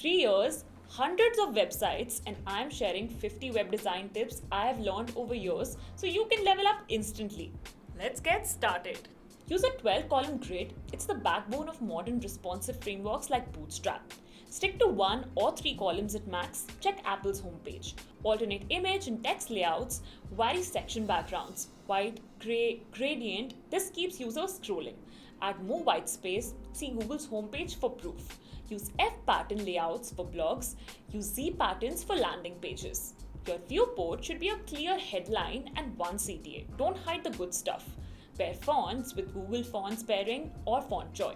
3 years, hundreds of websites, and I'm sharing 50 web design tips I have learned over years so you can level up instantly. Let's get started. Use a 12-column grid. It's the backbone of modern responsive frameworks like Bootstrap. Stick to 1 or 3 columns at max. Check Apple's homepage. Alternate image and text layouts. Vary section backgrounds. White, gray, gradient. This keeps users scrolling. Add more white space. See Google's homepage for proof. Use F pattern layouts for blogs. Use Z patterns for landing pages. Your viewport should be a clear headline and one CTA. Don't hide the good stuff. Pair fonts with Google Fonts pairing or FontJoy.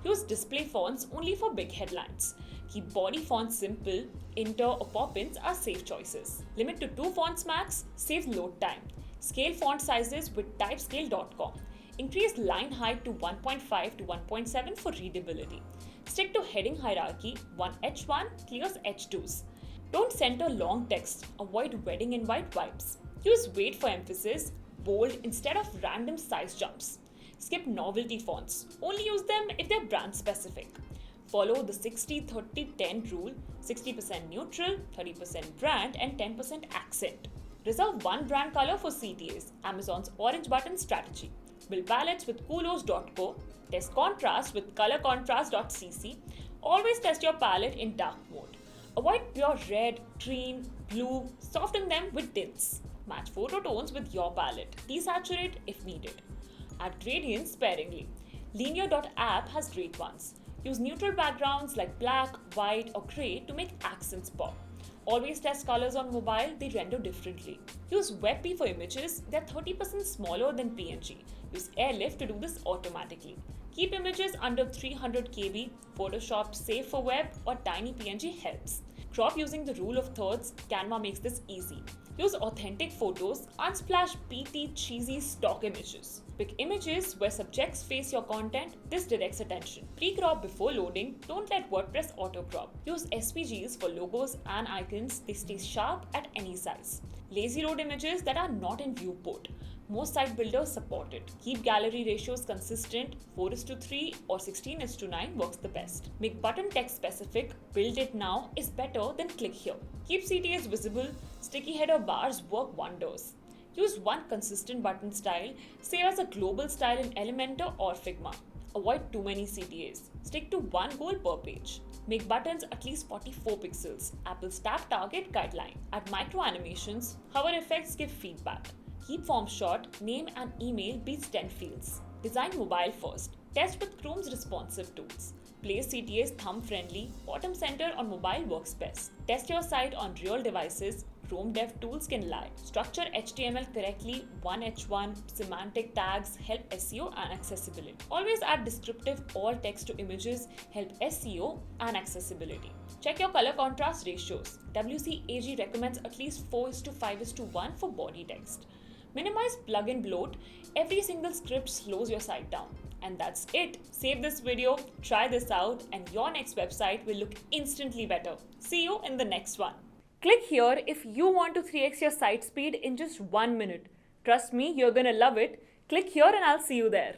Use display fonts only for big headlines. Keep body fonts simple. Inter or pop-ins are safe choices. Limit to 2 fonts max, saves load time. Scale font sizes with typescale.com. Increase line height to 1.5 to 1.7 for readability. Stick to heading hierarchy. 1H1 clears H2s. Don't center long text. Avoid wedding invite vibes. Use weight for emphasis. Bold instead of random size jumps. Skip novelty fonts. Only use them if they're brand specific. Follow the 60-30-10 rule. 60% neutral, 30% brand, and 10% accent. Reserve one brand color for CTAs. Amazon's orange button strategy. Build palettes with kulos.co. Test contrast with colorcontrast.cc. Always test your palette in dark mode. Avoid pure red, green, blue. Soften them with tints. Match photo tones with your palette. Desaturate if needed. Add gradients sparingly. Linear.app has great ones. Use neutral backgrounds like black, white, or grey to make accents pop. Always test colors on mobile, they render differently. Use WebP for images, they're 30% smaller than PNG. Use Airlift to do this automatically. Keep images under 300 KB, Photoshop safe for web, or tiny PNG helps. Crop using the rule of thirds, Canva makes this easy. Use authentic photos, unsplash PT cheesy stock images. Pick images where subjects face your content, this directs attention. Pre-crop before loading, don't let WordPress auto-crop. Use SVGs for logos and icons, they stay sharp at any size. Lazy load images that are not in viewport. Most site builders support it. Keep gallery ratios consistent, 4:3 or 16:9 works the best. Make button text specific, build it now is better than click here. Keep CTAs visible, sticky header bars work wonders. Use one consistent button style, save as a global style in Elementor or Figma. Avoid too many CTAs. Stick to one goal per page. Make buttons at least 44 pixels. Apple's tap target guideline. Add micro animations. Hover effects give feedback. Keep forms short. Name and email beats 10 fields. Design mobile first. Test with Chrome's responsive tools. Place CTAs thumb friendly. Bottom center on mobile works best. Test your site on real devices. Chrome dev tools can lie. Structure HTML correctly. 1H1 semantic tags help SEO and accessibility. Always add descriptive alt text to images, help SEO and accessibility. Check your color contrast ratios. WCAG recommends at least 4:5:1 for body text. Minimize plugin bloat. Every single script slows your site down. And that's it. Save this video, try this out, and your next website will look instantly better. See you in the next one. Click here if you want to 3x your site speed in just 1 minute. Trust me, you're gonna love it. Click here and I'll see you there.